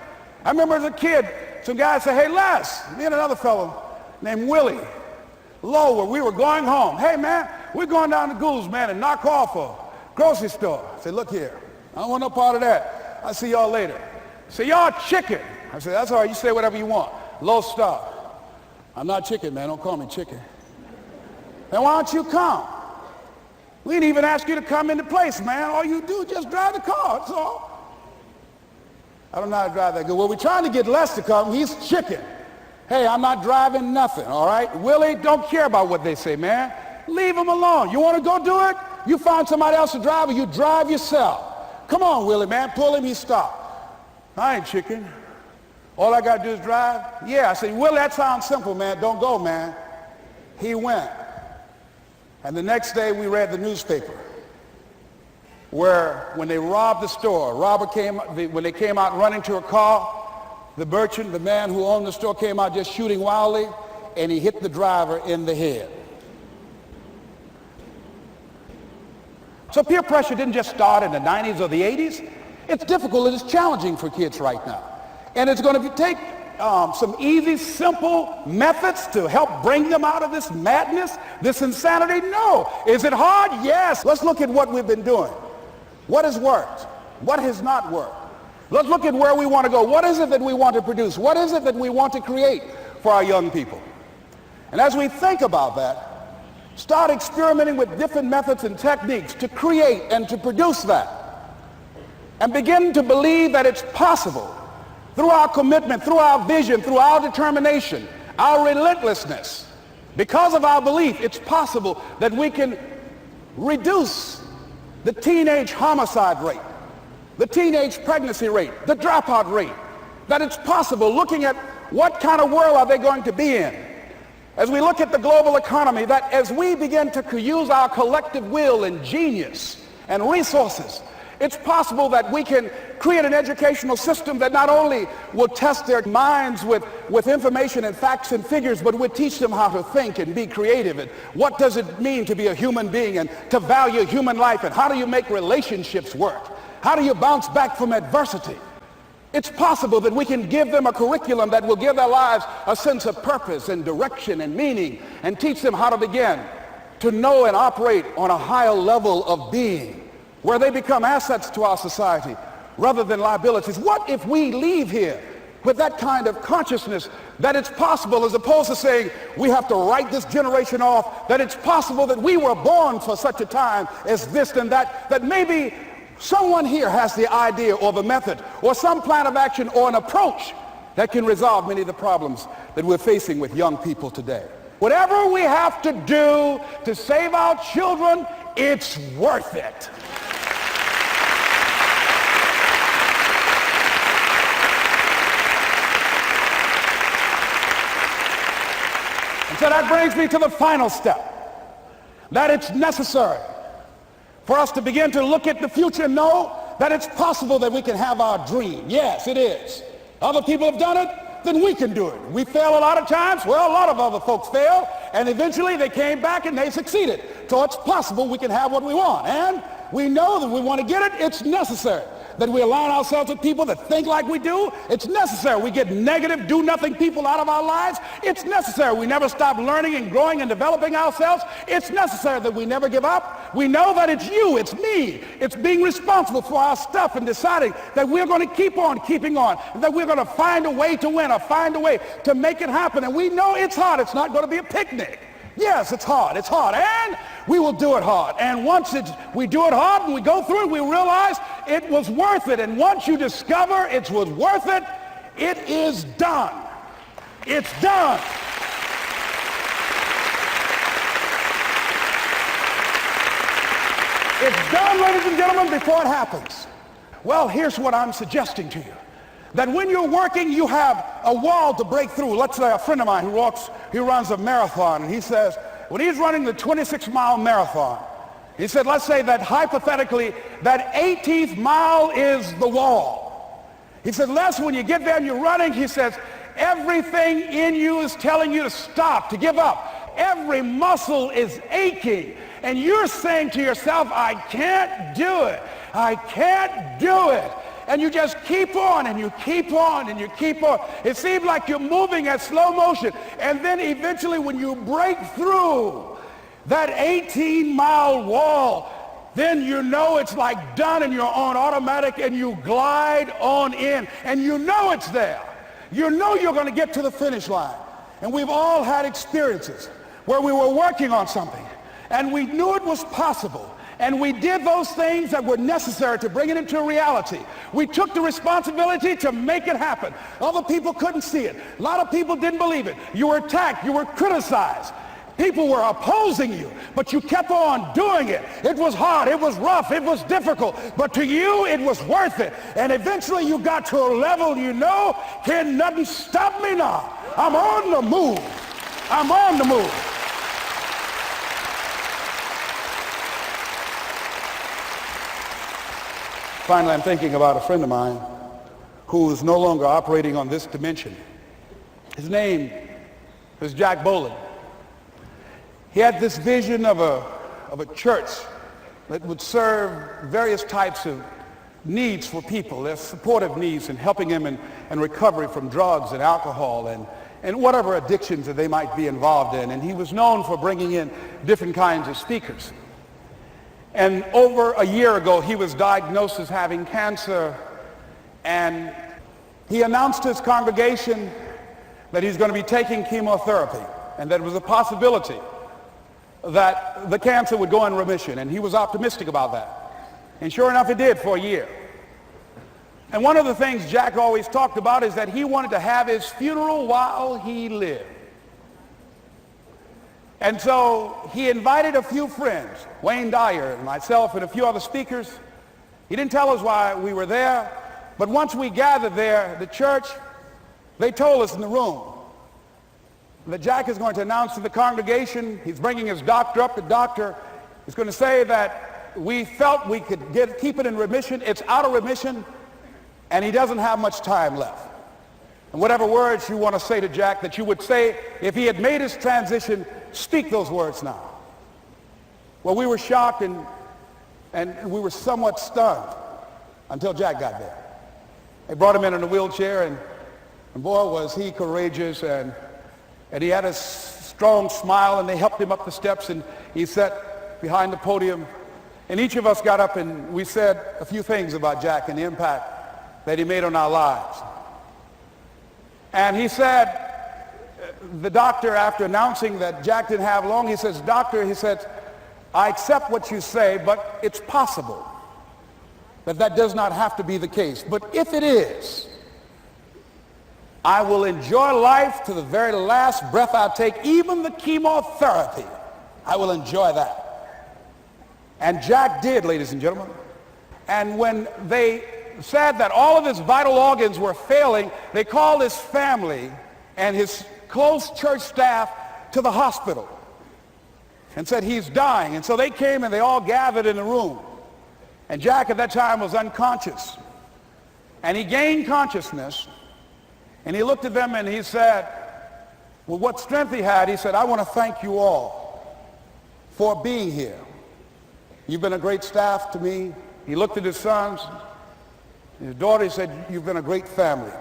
I remember as a kid, some guys said, hey, Les, me and another fellow named Willie Lower, we were going home. Hey, man, we're going down to Gould's, man, and knock off a grocery store. I said, look here, I don't want no part of that. I'll see y'all later. Say, y'all chicken. I said, that's all right, you say whatever you want. Low star. I'm not chicken, man. Don't call me chicken. Then why don't you come? We didn't even ask you to come into place, man. All you do is just drive the car, that's all. I don't know how to drive that good. Well, we're trying to get Les to come. He's chicken. Hey, I'm not driving nothing, all right? Willie, don't care about what they say, man. Leave him alone. You want to go do it? You find somebody else to drive, or you drive yourself. Come on, Willie, man. Pull him, he stopped. I ain't chicken. All I got to do is drive? Yeah. I said, Willie, that sounds simple, man. Don't go, man. He went. And the next day we read the newspaper where when they robbed the store, when they came out running to a car, the merchant, the man who owned the store, came out just shooting wildly, and he hit the driver in the head. So peer pressure didn't just start in the 90s or the 80s. It's difficult and it's challenging for kids right now. And it's going to take some easy, simple methods to help bring them out of this madness, this insanity? No. Is it hard? Yes. Let's look at what we've been doing. What has worked? What has not worked? Let's look at where we want to go. What is it that we want to produce? What is it that we want to create for our young people? And as we think about that, start experimenting with different methods and techniques to create and to produce that. And begin to believe that it's possible through our commitment, through our vision, through our determination, our relentlessness. Because of our belief, it's possible that we can reduce the teenage homicide rate, the teenage pregnancy rate, the dropout rate, that it's possible, looking at what kind of world are they going to be in. As we look at the global economy, that as we begin to use our collective will and genius and resources, it's possible that we can create an educational system that not only will test their minds with information and facts and figures, but will teach them how to think and be creative, and what does it mean to be a human being and to value human life, and how do you make relationships work? How do you bounce back from adversity? It's possible that we can give them a curriculum that will give their lives a sense of purpose and direction and meaning, and teach them how to begin to know and operate on a higher level of being, where they become assets to our society rather than liabilities. What if we leave here with that kind of consciousness that it's possible, as opposed to saying we have to write this generation off, that it's possible that we were born for such a time as this and that, that maybe someone here has the idea or the method or some plan of action or an approach that can resolve many of the problems that we're facing with young people today. Whatever we have to do to save our children, it's worth it. And so that brings me to the final step, that it's necessary for us to begin to look at the future and know that it's possible that we can have our dream. Yes, it is. Other people have done it, then we can do it. We fail a lot of times. Well, a lot of other folks fail, and eventually they came back and they succeeded. So it's possible we can have what we want. And we know that we want to get it. It's necessary that we align ourselves with people that think like we do. It's necessary we get negative, do-nothing people out of our lives. It's necessary we never stop learning and growing and developing ourselves. It's necessary that we never give up. We know that it's you, it's me. It's being responsible for our stuff and deciding that we're going to keep on keeping on, that we're going to find a way to win or find a way to make it happen. And we know it's hard. It's not going to be a picnic. Yes, it's hard, and we will do it hard. And once we do it hard and we go through it, we realize it was worth it. And once you discover it was worth it, it is done. It's done. It's done, ladies and gentlemen, before it happens. Well, here's what I'm suggesting to you. That when you're working, you have a wall to break through. Let's say a friend of mine he runs a marathon, and he says, when he's running the 26-mile marathon, he said, let's say that hypothetically, that 18th mile is the wall. He said, Les, when you get there and you're running, he says, everything in you is telling you to stop, to give up. Every muscle is aching, and you're saying to yourself, I can't do it. I can't do it. And you just keep on and you keep on and you keep on. It seems like you're moving at slow motion. And then eventually when you break through that 18-mile wall, then you know it's like done and you're on automatic and you glide on in. And you know it's there. You know you're going to get to the finish line. And we've all had experiences where we were working on something and we knew it was possible. And we did those things that were necessary to bring it into reality. We took the responsibility to make it happen. Other people couldn't see it. A lot of people didn't believe it. You were attacked. You were criticized. People were opposing you, but you kept on doing it. It was hard. It was rough. It was difficult. But to you, it was worth it. And eventually you got to a level you know, can nothing stop me now. I'm on the move. I'm on the move. Finally, I'm thinking about a friend of mine who is no longer operating on this dimension. His name is Jack Boland. He had this vision of a church that would serve various types of needs for people, their supportive needs and helping them in recovery from drugs and alcohol and whatever addictions that they might be involved in. And he was known for bringing in different kinds of speakers. And over a year ago, he was diagnosed as having cancer, and he announced to his congregation that he's going to be taking chemotherapy, and that it was a possibility that the cancer would go in remission, and he was optimistic about that. And sure enough, it did for a year. And one of the things Jack always talked about is that he wanted to have his funeral while he lived. And so he invited a few friends, Wayne Dyer and myself and a few other speakers, He didn't tell us why we were there, but once we gathered there, the church, they told us in the room that Jack is going to announce to the congregation, he's bringing his doctor up. The doctor is going to say that we felt we could keep it in remission. It's out of remission, and he doesn't have much time left. And whatever words you want to say to Jack that you would say if he had made his transition, speak those words now. Well, we were shocked and we were somewhat stunned until Jack got there. They brought him in a wheelchair, and boy, was he courageous, and he had a strong smile, and they helped him up the steps, and he sat behind the podium. And each of us got up and we said a few things about Jack and the impact that he made on our lives. And he said, the doctor, after announcing that Jack didn't have long, he says, "Doctor," he said, "I accept what you say, but it's possible that does not have to be the case. But if it is, I will enjoy life to the very last breath I take, even the chemotherapy. I will enjoy that." And Jack did, ladies and gentlemen. And when they said that all of his vital organs were failing, they called his family and his close church staff to the hospital and said, "He's dying." And so they came and they all gathered in the room. And Jack at that time was unconscious. And he gained consciousness. And he looked at them and he said, with what strength he had, he said, "I want to thank you all for being here. You've been a great staff to me." He looked at his sons, his daughter. He said, "You've been a great family."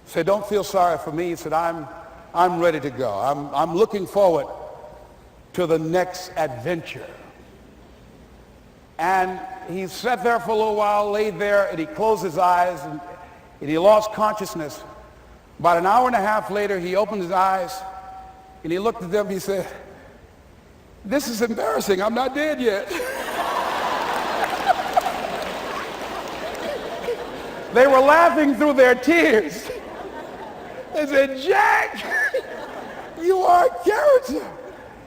He said, "Don't feel sorry for me." He said, I'm ready to go. I'm looking forward to the next adventure." And he sat there for a little while, laid there, and he closed his eyes, and he lost consciousness. About an hour and a half later, he opened his eyes, and he looked at them. He said, "This is embarrassing. I'm not dead yet." They were laughing through their tears. They said, "Jack, you are a character."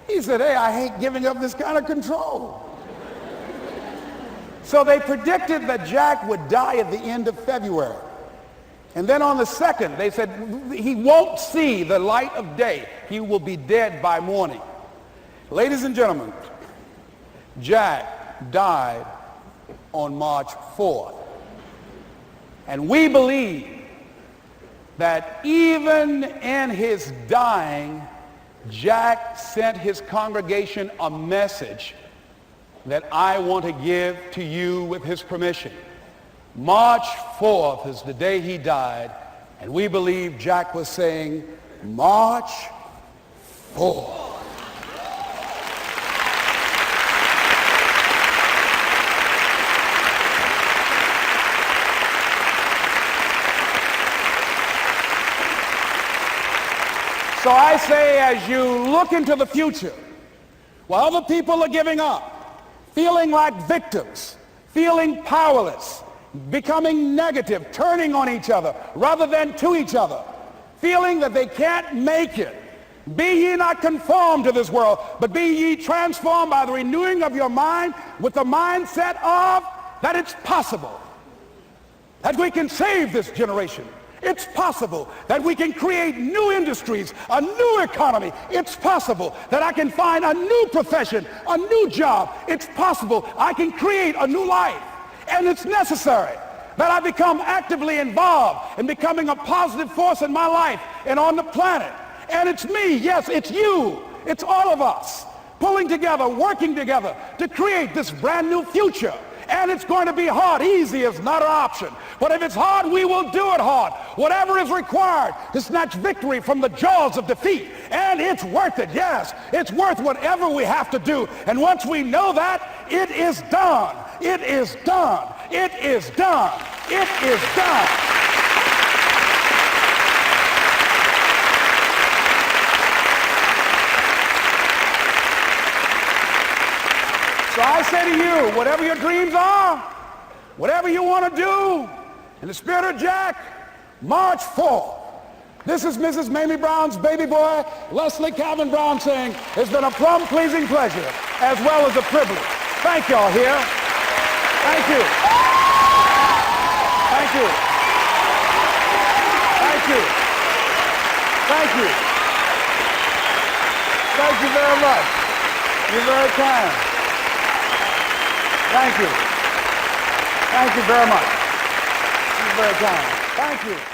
He said, "Hey, I hate giving up this kind of control." So they predicted that Jack would die at the end of February. And then on the 2nd, they said, he won't see the light of day. He will be dead by morning. Ladies and gentlemen, Jack died on March 4th. And we believe that even in his dying, Jack sent his congregation a message that I want to give to you with his permission. March 4th is the day he died, and we believe Jack was saying, "March 4th." So I say, as you look into the future, while other people are giving up, feeling like victims, feeling powerless, becoming negative, turning on each other rather than to each other, feeling that they can't make it, be ye not conformed to this world, but be ye transformed by the renewing of your mind with the mindset of that it's possible that we can save this generation. It's possible that we can create new industries, a new economy. It's possible that I can find a new profession, a new job. It's possible I can create a new life. And it's necessary that I become actively involved in becoming a positive force in my life and on the planet. And it's me, yes, it's you, it's all of us, pulling together, working together to create this brand new future. And it's going to be hard. Easy is not an option. But if it's hard, we will do it hard. Whatever is required to snatch victory from the jaws of defeat. And it's worth it, yes. It's worth whatever we have to do. And once we know that, it is done. It is done. It is done. It is done. So I say to you, whatever your dreams are, whatever you want to do, in the spirit of Jack, March 4th. This is Mrs. Mamie Brown's baby boy, Leslie Calvin Brown, saying, it's been a plumb pleasing pleasure as well as a privilege. Thank y'all here. Thank you. Thank you. Thank you. Thank you. Thank you very much. You're very kind. Thank you. Thank you very much. You're very kind. Thank you.